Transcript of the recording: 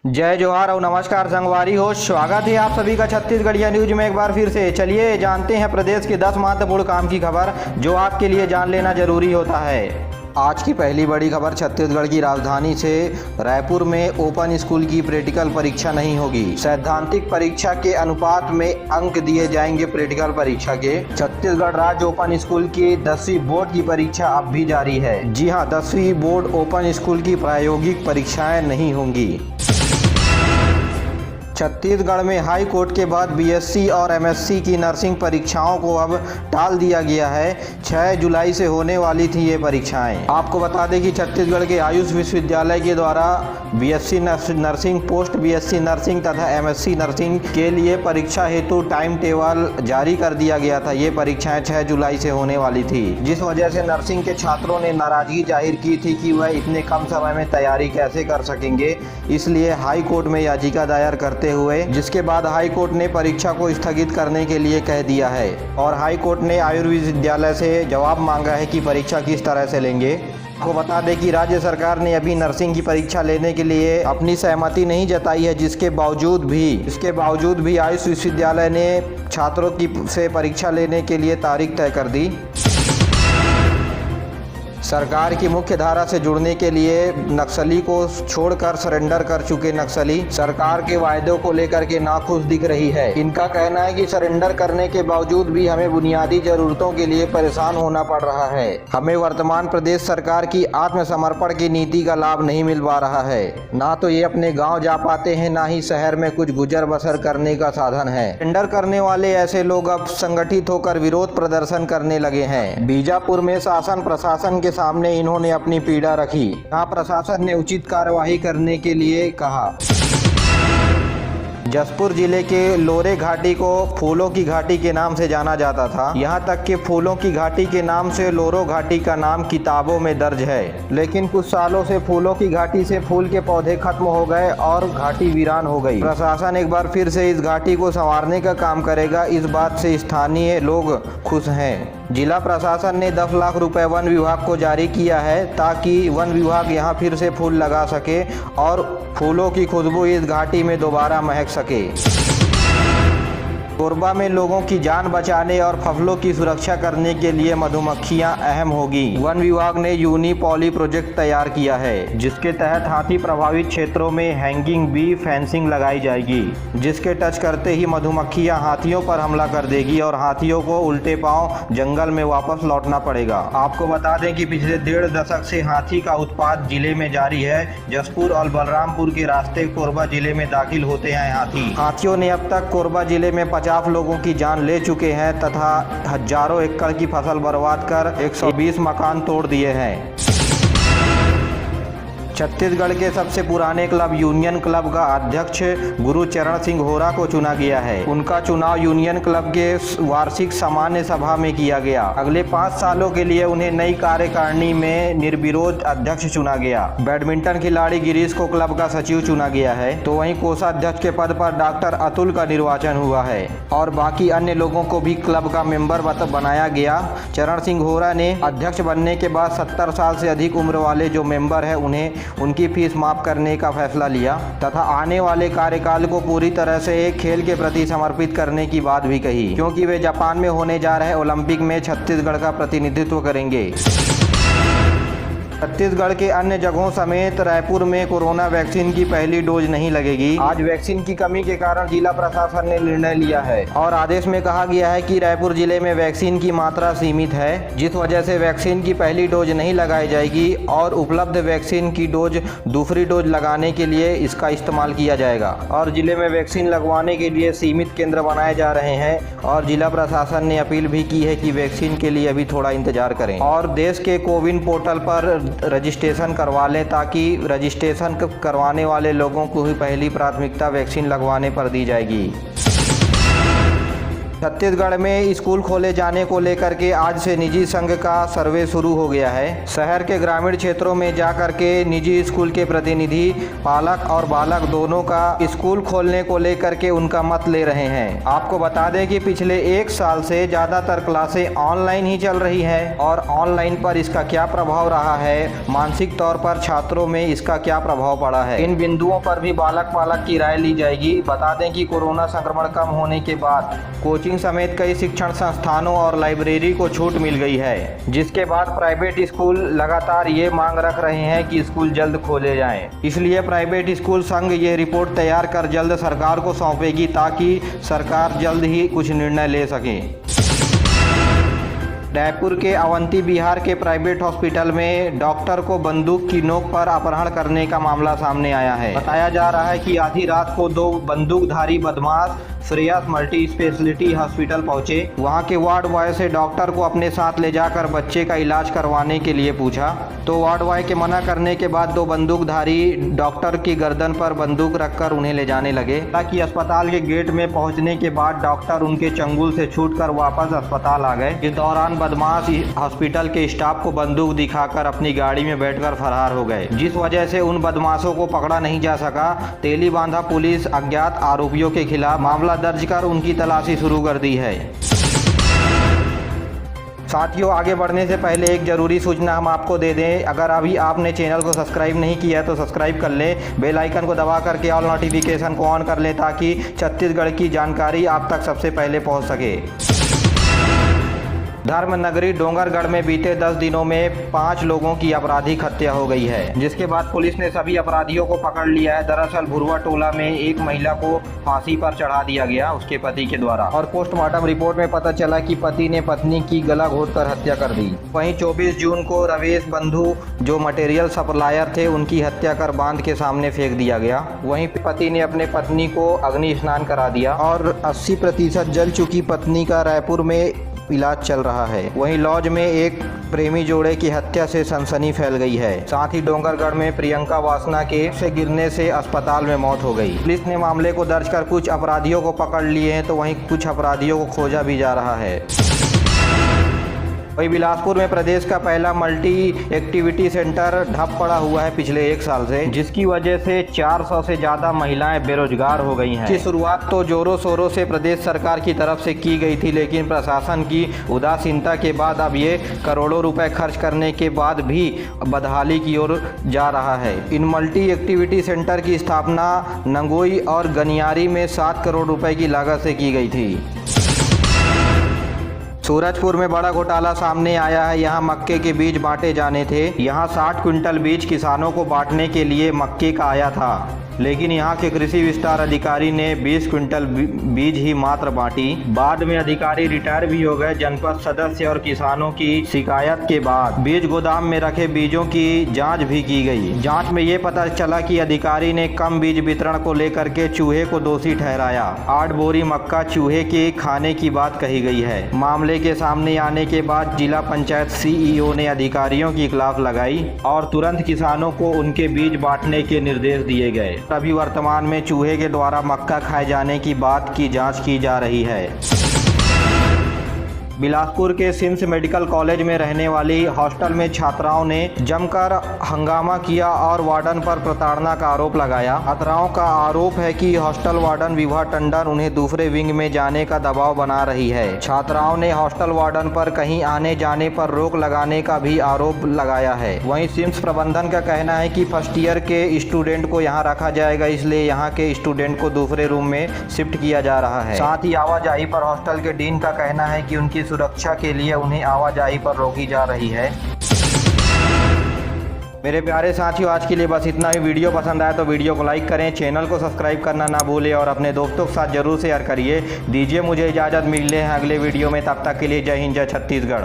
जय जोहार और नमस्कार संगवारी हो। स्वागत है आप सभी का छत्तीसगढ़िया न्यूज में एक बार फिर से। चलिए जानते हैं प्रदेश के 10 महत्वपूर्ण काम की खबर जो आपके लिए जान लेना जरूरी होता है। आज की पहली बड़ी खबर छत्तीसगढ़ की राजधानी से रायपुर में ओपन स्कूल की प्रैक्टिकल परीक्षा नहीं होगी। सैद्धांतिक परीक्षा के अनुपात में अंक दिए जाएंगे प्रैक्टिकल परीक्षा के। छत्तीसगढ़ राज्य ओपन स्कूल की 10वीं बोर्ड की परीक्षा अब भी जारी है। जी हां, 10वीं बोर्ड ओपन स्कूल की प्रायोगिक परीक्षाएं नहीं होंगी। छत्तीसगढ़ में हाई कोर्ट के बाद बीएससी और एमएससी की नर्सिंग परीक्षाओं को अब टाल दिया गया है। 6 जुलाई से होने वाली थी ये परीक्षाएं। आपको बता दें कि छत्तीसगढ़ के आयुष विश्वविद्यालय के द्वारा BSc nursing, post BSc nursing तथा एमएससी नर्सिंग के लिए परीक्षा हेतु टाइम टेबल जारी कर दिया गया था। ये परीक्षाएं 6 जुलाई से होने वाली थी, जिस वजह से नर्सिंग के छात्रों ने नाराजगी जाहिर की थी कि वह इतने कम समय में तैयारी कैसे कर सकेंगे। इसलिए हाई कोर्ट में याचिका दायर करते हुए, जिसके बाद हाई कोर्ट ने परीक्षा को स्थगित करने के लिए कह दिया है और हाई कोर्ट ने आयुर्वेद विद्यालय से जवाब मांगा है कि परीक्षा किस तरह से लेंगे। आपको बता दें कि राज्य सरकार ने अभी नर्सिंग की परीक्षा लेने के लिए अपनी सहमति नहीं जताई है, जिसके बावजूद भी आयुष विश्वविद्यालय ने छात्रों की से परीक्षा लेने के लिए तारीख तय कर दी। सरकार की मुख्य धारा से जुड़ने के लिए नक्सली को छोड़कर सरेंडर कर चुके नक्सली सरकार के वायदों को लेकर के नाखुश दिख रही है। इनका कहना है कि सरेंडर करने के बावजूद भी हमें बुनियादी जरूरतों के लिए परेशान होना पड़ रहा है। हमें वर्तमान प्रदेश सरकार की आत्मसमर्पण की नीति का लाभ नहीं मिल पा रहा है। ना तो ये अपने गाँव जा पाते हैं, ना ही शहर में कुछ गुजर बसर करने का साधन है। सरेंडर करने वाले ऐसे लोग अब संगठित होकर विरोध प्रदर्शन करने लगे हैं। बीजापुर में शासन प्रशासन के सामने इन्होंने अपनी पीड़ा रखी। यहाँ प्रशासन ने उचित कार्यवाही करने के लिए कहा। जसपुर जिले के लोरे घाटी को फूलों की घाटी के नाम से जाना जाता था। यहाँ तक कि फूलों की घाटी के नाम से लोरो घाटी का नाम किताबों में दर्ज है। लेकिन कुछ सालों से फूलों की घाटी से फूल के पौधे खत्म हो गए और घाटी वीरान हो गई। प्रशासन एक बार फिर से इस घाटी को संवारने का काम करेगा, इस बात से स्थानीय लोग खुश हैं। जिला प्रशासन ने 10 लाख रुपए वन विभाग को जारी किया है ताकि वन विभाग यहाँ फिर से फूल लगा सके और फूलों की खुशबू इस घाटी में दोबारा महक सके। कोरबा में लोगों की जान बचाने और फसलों की सुरक्षा करने के लिए मधुमक्खियां अहम होगी। वन विभाग ने यूनिपॉली प्रोजेक्ट तैयार किया है, जिसके तहत हाथी प्रभावित क्षेत्रों में हैंगिंग बी फेंसिंग लगाई जाएगी, जिसके टच करते ही मधुमक्खियां हाथियों पर हमला कर देगी और हाथियों को उल्टे पांव जंगल में वापस लौटना पड़ेगा। आपको बता दें कि पिछले 1.5 दशक से हाथी का उत्पात जिले में जारी है। जसपुर और बलरामपुर के रास्ते कोरबा जिले में दाखिल होते हैं हाथियों ने अब तक कोरबा जिले में 50 लोगों की जान ले चुके हैं तथा हजारों एकड़ की फसल बर्बाद कर 120 मकान तोड़ दिए हैं। छत्तीसगढ़ के सबसे पुराने क्लब यूनियन क्लब का अध्यक्ष गुरुचरण सिंह होरा को चुना गया है। उनका चुनाव यूनियन क्लब के वार्षिक सामान्य सभा में किया गया। अगले 5 सालों के लिए उन्हें नई कार्यकारिणी में निर्विरोध अध्यक्ष चुना गया। बैडमिंटन खिलाड़ी गिरीश को क्लब का सचिव चुना गया है, तो वहीं कोषाध्यक्ष के पद पर डॉक्टर अतुल का निर्वाचन हुआ है और बाकी अन्य लोगों को भी क्लब का मेंबर बनाया गया। चरण सिंह होरा ने अध्यक्ष बनने के बाद 70 साल से अधिक उम्र वाले जो मेंबर है उन्हें उनकी फीस माफ करने का फैसला लिया तथा आने वाले कार्यकाल को पूरी तरह से खेल के प्रति समर्पित करने की बात भी कही, क्योंकि वे जापान में होने जा रहे ओलंपिक में छत्तीसगढ़ का प्रतिनिधित्व करेंगे। छत्तीसगढ़ के अन्य जगहों समेत रायपुर में कोरोना वैक्सीन की पहली डोज नहीं लगेगी। आज वैक्सीन की कमी के कारण जिला प्रशासन ने निर्णय लिया है और आदेश में कहा गया है कि रायपुर जिले में वैक्सीन की मात्रा सीमित है, जिस वजह से वैक्सीन की पहली डोज नहीं लगाई जाएगी और उपलब्ध वैक्सीन की डोज दूसरी डोज लगाने के लिए इसका इस्तेमाल किया जाएगा। और जिले में वैक्सीन लगवाने के लिए सीमित केंद्र बनाए जा रहे हैं और जिला प्रशासन ने अपील भी की है कि वैक्सीन के लिए अभी थोड़ा इंतजार करें और देश के कोविन पोर्टल पर रजिस्ट्रेशन करवा लें, ताकि रजिस्ट्रेशन करवाने वाले लोगों को ही पहली प्राथमिकता वैक्सीन लगवाने पर दी जाएगी। छत्तीसगढ़ में स्कूल खोले जाने को लेकर के आज से निजी संघ का सर्वे शुरू हो गया है। शहर के ग्रामीण क्षेत्रों में जाकर के निजी स्कूल के प्रतिनिधि पालक और बालक दोनों का स्कूल खोलने को लेकर के उनका मत ले रहे हैं। आपको बता दें कि पिछले 1 साल से ज़्यादातर क्लासें ऑनलाइन ही चल रही है और ऑनलाइन पर इसका क्या प्रभाव रहा है, मानसिक तौर पर छात्रों में इसका क्या प्रभाव पड़ा है, इन बिंदुओं पर भी बालक पालक की राय ली जाएगी। बता दें कि कोरोना संक्रमण कम होने के बाद कोचिंग समेत कई शिक्षण संस्थानों और लाइब्रेरी को छूट मिल गई है, जिसके बाद प्राइवेट स्कूल लगातार ये मांग रख रहे हैं कि स्कूल जल्द खोले जाएं। इसलिए प्राइवेट स्कूल संघ ये रिपोर्ट तैयार कर जल्द सरकार को सौंपेगी ताकि सरकार जल्द ही कुछ निर्णय ले सके। रायपुर के अवंती विहार के प्राइवेट हॉस्पिटल में डॉक्टर को बंदूक की नोक पर अपहरण करने का मामला सामने आया है। बताया जा रहा है कि आधी रात को 2 बंदूकधारी बदमाश श्रेयस मल्टी स्पेशलिटी हॉस्पिटल पहुंचे। वहां के वार्ड बॉय से डॉक्टर को अपने साथ ले जाकर बच्चे का इलाज करवाने के लिए पूछा, तो वार्ड बॉय के मना करने के बाद 2 बंदूकधारी डॉक्टर की गर्दन पर बंदूक रखकर उन्हें ले जाने लगे। ताकि अस्पताल के गेट में पहुंचने के बाद डॉक्टर उनके चंगुल से छूटकर वापस अस्पताल आ गए। इस दौरान बदमाश हॉस्पिटल के स्टाफ को बंदूक दिखाकर अपनी गाड़ी में बैठकर फरार हो गए, जिस वजह से उन बदमाशों को पकड़ा नहीं जा सका। तेलीबांधा पुलिस अज्ञात आरोपियों के खिलाफ मामला दर्ज कर उनकी तलाशी शुरू कर दी है। साथियों, आगे बढ़ने से पहले एक ज़रूरी सूचना हम आपको दे दें। अगर अभी आपने चैनल को सब्सक्राइब नहीं किया है तो सब्सक्राइब कर लें, बेल आइकन को दबा करके ऑल नोटिफिकेशन को ऑन कर लें ताकि छत्तीसगढ़ की जानकारी आप तक सबसे पहले पहुंच सके। धर्म नगरी डोंगरगढ़ में बीते 10 दिनों में 5 लोगों की आपराधिक हत्या हो गई है, जिसके बाद पुलिस ने सभी अपराधियों को पकड़ लिया है। दरअसल भुरवा टोला में एक महिला को फांसी पर चढ़ा दिया गया उसके पति के द्वारा, और पोस्टमार्टम रिपोर्ट में पता चला कि पति ने पत्नी की गला घोंटकर हत्या कर दी। वहीं 24 जून को रवेश बंधु जो मटेरियल सप्लायर थे उनकी हत्या कर बांध के सामने फेंक दिया गया। वहीं पति ने अपने पत्नी को अग्नि स्नान करा दिया और 80% जल चुकी पत्नी का रायपुर में इलाज चल रहा है। वहीं लॉज में एक प्रेमी जोड़े की हत्या से सनसनी फैल गई है। साथ ही डोंगरगढ़ में प्रियंका वासना के से गिरने से अस्पताल में मौत हो गई। पुलिस ने मामले को दर्ज कर कुछ अपराधियों को पकड़ लिए हैं, तो वहीं कुछ अपराधियों को खोजा भी जा रहा है। वहीं बिलासपुर में प्रदेश का पहला मल्टी एक्टिविटी सेंटर ठप पड़ा हुआ है पिछले 1 साल से, जिसकी वजह से 400 से ज़्यादा महिलाएं बेरोजगार हो गई हैं। इसकी शुरुआत तो जोरों शोरों से प्रदेश सरकार की तरफ से की गई थी, लेकिन प्रशासन की उदासीनता के बाद अब ये करोड़ों रुपए खर्च करने के बाद भी बदहाली की ओर जा रहा है। इन मल्टी एक्टिविटी सेंटर की स्थापना नंगोई और गनियारी में 7 करोड़ रुपए की लागत से की गई थी। सूरजपुर में बड़ा घोटाला सामने आया है। यहाँ मक्के के बीज बांटे जाने थे। यहाँ 60 क्विंटल बीज किसानों को बांटने के लिए मक्के का आया था, लेकिन यहाँ के कृषि विस्तार अधिकारी ने 20 क्विंटल बीज ही मात्र बांटी। बाद में अधिकारी रिटायर भी हो गए। जनपद सदस्य और किसानों की शिकायत के बाद बीज गोदाम में रखे बीजों की जांच भी की गई। जांच में ये पता चला कि अधिकारी ने कम बीज वितरण को लेकर के चूहे को दोषी ठहराया। 8 बोरी मक्का चूहे के खाने की बात कही गई है। मामले के सामने आने के बाद जिला पंचायत सीईओ ने अधिकारियों की खिलाफ लगाई और तुरंत किसानों को उनके बीज बांटने के निर्देश दिए गए। अभी वर्तमान में चूहे के द्वारा मक्का खाए जाने की बात की जांच की जा रही है। बिलासपुर के सिम्स मेडिकल कॉलेज में रहने वाली हॉस्टल में छात्राओं ने जमकर हंगामा किया और वार्डन पर प्रताड़ना का आरोप लगाया। छात्राओं का आरोप है कि हॉस्टल वार्डन विभा टंडन उन्हें दूसरे विंग में जाने का दबाव बना रही है। छात्राओं ने हॉस्टल वार्डन पर कहीं आने जाने पर रोक लगाने का भी आरोप लगाया है। वहीं सिम्स प्रबंधन का कहना है कि फर्स्ट ईयर के स्टूडेंट को यहाँ रखा जाएगा, इसलिए यहाँ के स्टूडेंट को दूसरे रूम में शिफ्ट किया जा रहा है। साथ ही आवाजाही पर हॉस्टल के डीन का कहना है कि उनकी सुरक्षा के लिए उन्हें आवाजाही पर रोकी जा रही है। मेरे प्यारे साथियों, आज के लिए बस इतना ही। वीडियो पसंद आया तो वीडियो को लाइक करें, चैनल को सब्सक्राइब करना ना भूलें और अपने दोस्तों के साथ जरूर शेयर करिए। दीजिए मुझे इजाज़त, मिलते हैं अगले वीडियो में। तब तक के लिए जय हिंद, जय छत्तीसगढ़।